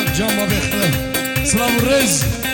جان ما بخیر سلام رز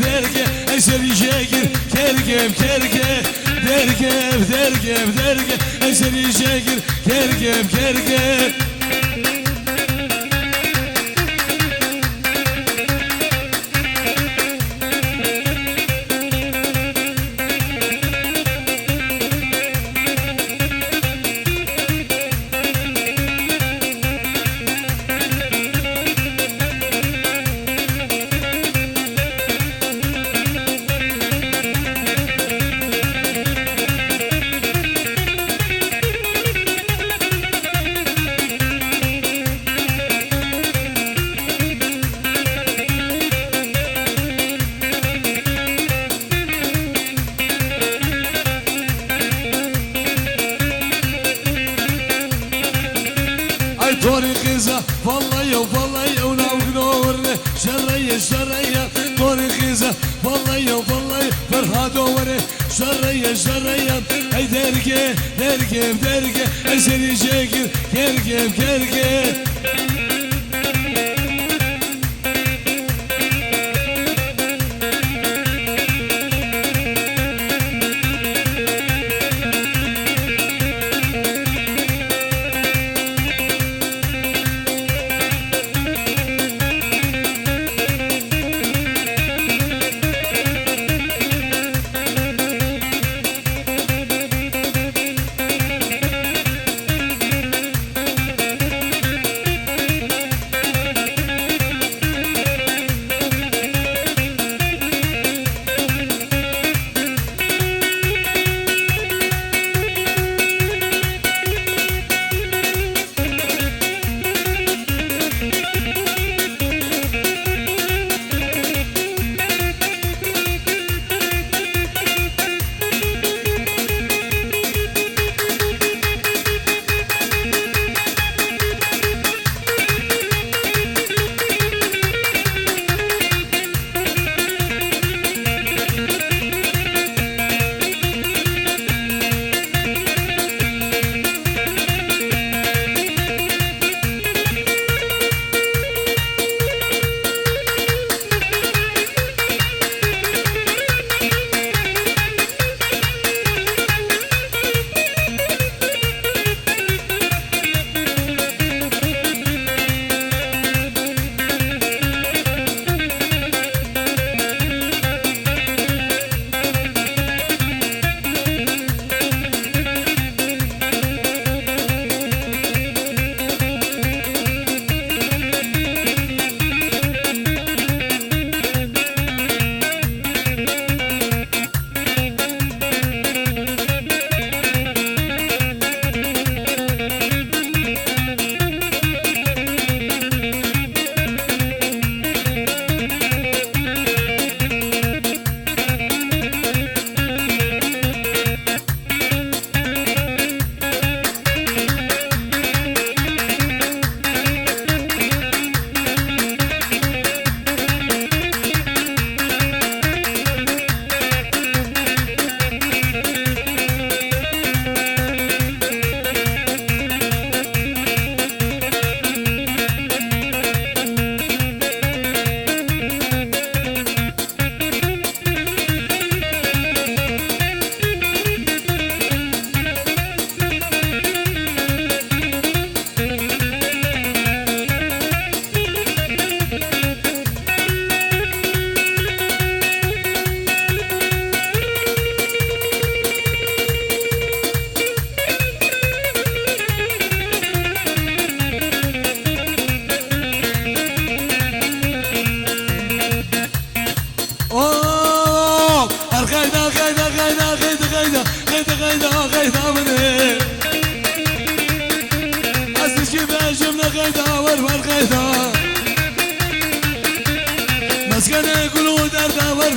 derge eseri şekir kergem kerge derge eseri şekir kergem kerge دوري خيزة والله ونور شرية دوري خيزة والله فرها دوري شرية اي درقم اسري شاكر كرقم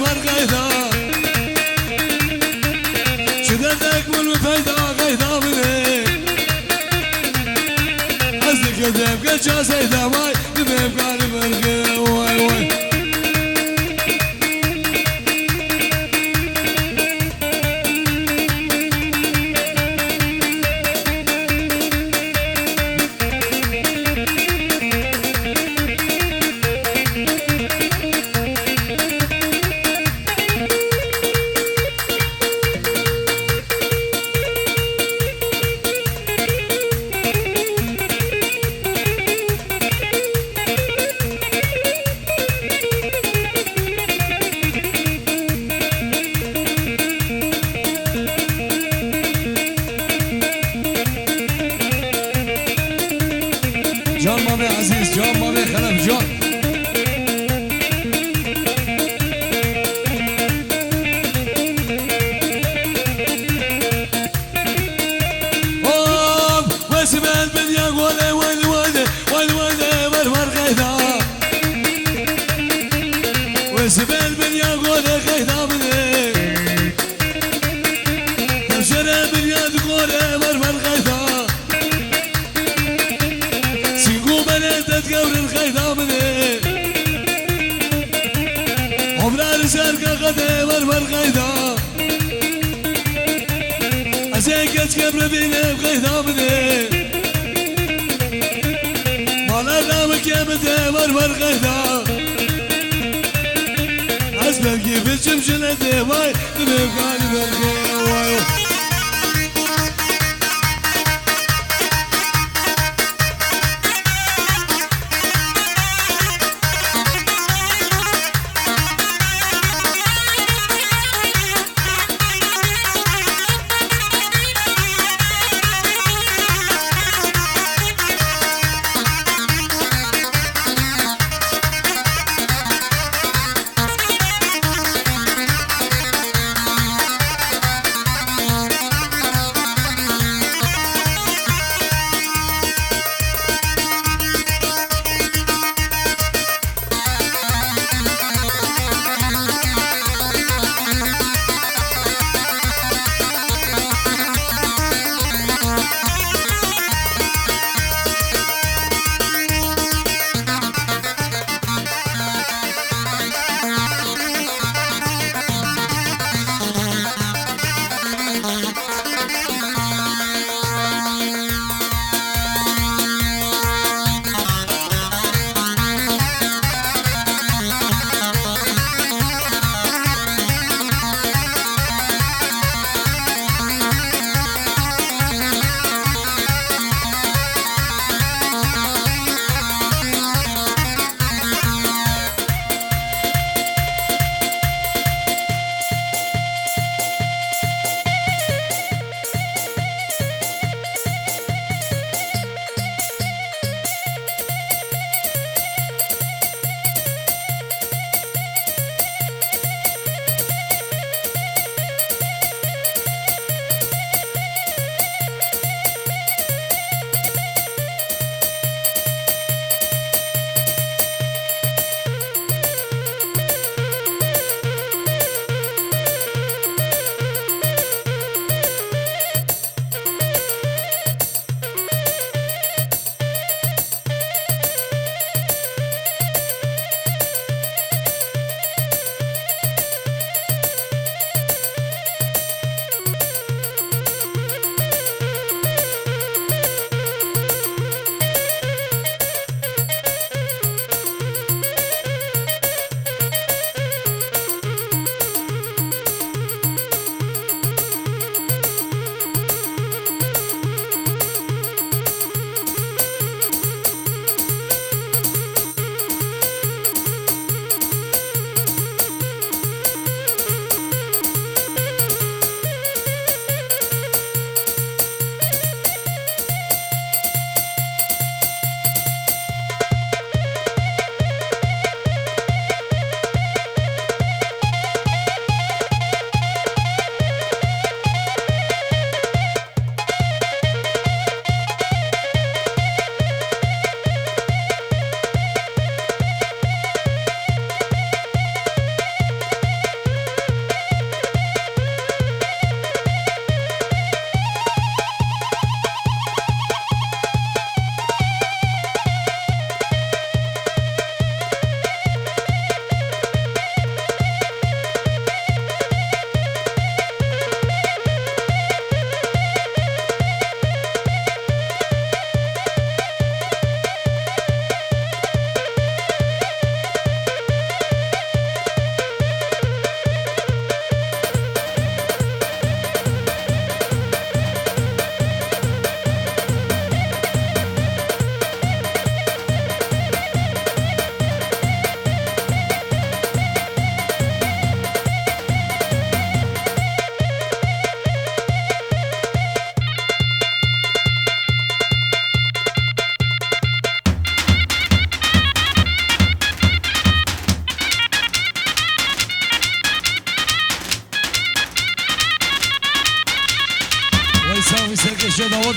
والغيثا شدتك والمفيدة غيثا مني أصدق دمك جاسيدا واي دمك على مرقى واي واي جان مامي عزيز جان مامي خلف جان واسم الدنيا قولي وين وين وين وين مرمر غيثا واسم الدنيا قولي غيثا مني تمشر الدنيا تقولي مرمر غيثا تتقور الخيثة مني عمرها لسارقة غدا مرمى الخيثة أسيكت كبر بيني بخيثة مني مالا دامك يا متى مرمى الخيثة أسبق كيف الشمشلة واي تبقى قالب الخيثة واي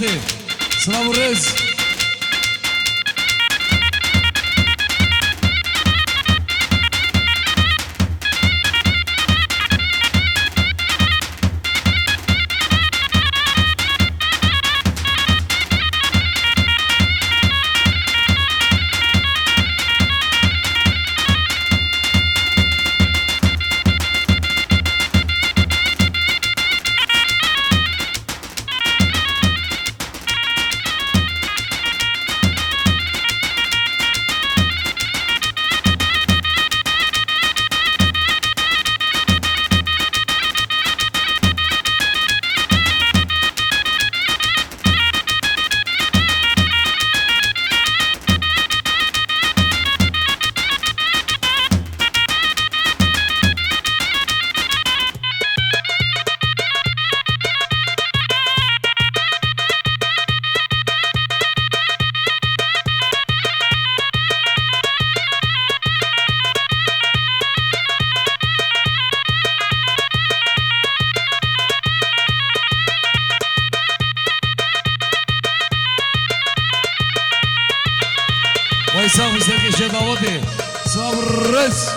دعوتي سلام الرز ويسافر سركي شي دعوتي سلام الرز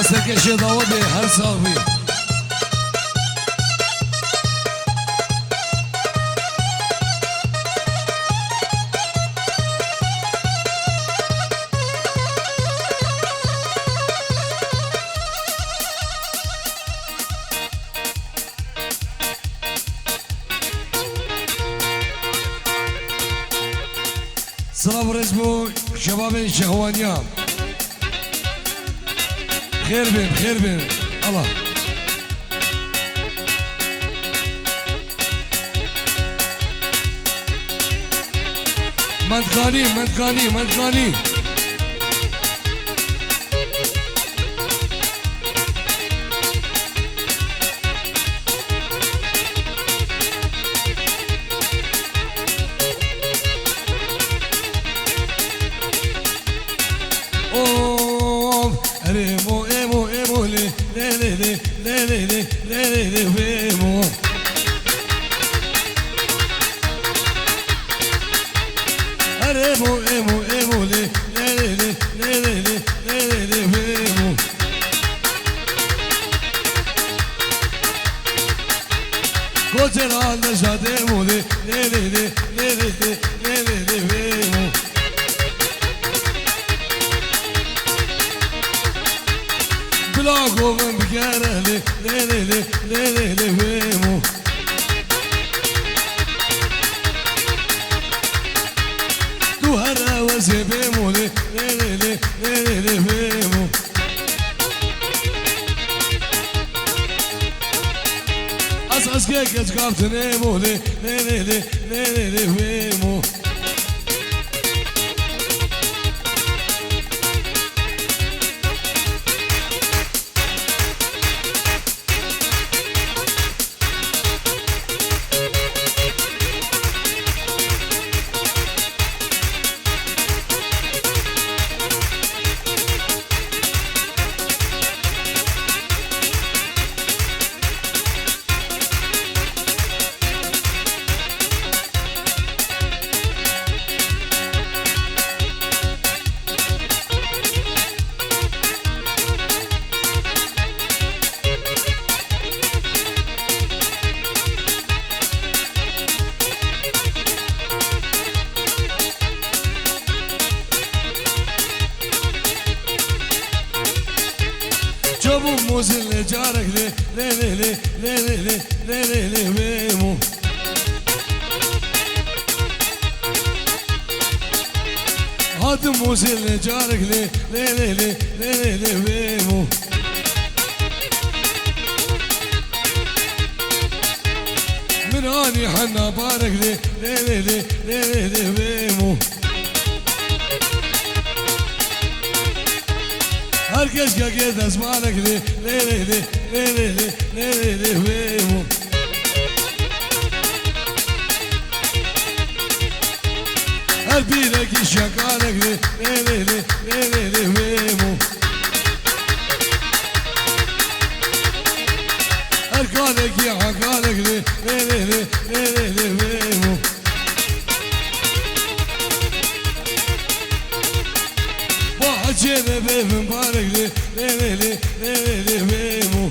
سركي شي دعوتي هل صاحبي سلام رزمو شباب الشهوانيان خير بين خير بين الله منطقاني منطقاني منطقاني ريمو ايمو ايمو لي لي لي لي لي لي لي لي ايمو ريمو ايمو ايمو لي لي لي لي لي لي لي ايمو كوتشنا نشاد ايمو لي لي لي لي لي لي لي ايمو بلاغو من بكاره لي لي لي لي لي ويمو تو هرا وزبيمو لي لي لي لي ويمو أساس كيك تقابتنيمو لي لي لي لي ويمو موزل جارك لي لي لي لي لي لي لي لي ويمو هاد موزل جارك لي لي لي لي لي لي ويمو من اني حنا بارك لي لي لي لي لي لي ويمو herkes gel ezmanek li li li li li li li li li her birek iş yakarek li li li li li li her karek yakarek li li li li li li Bahçede bebim barekli le le le le le le mu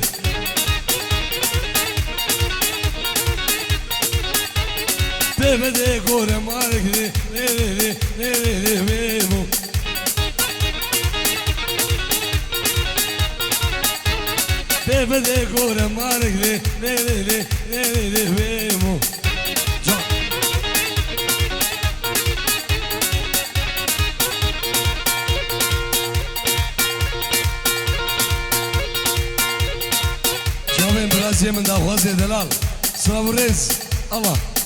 Bebede gore marekli le le le le le le mu Bebede gore marekli le le le le le mu من دا خوازه دلال صبرز الله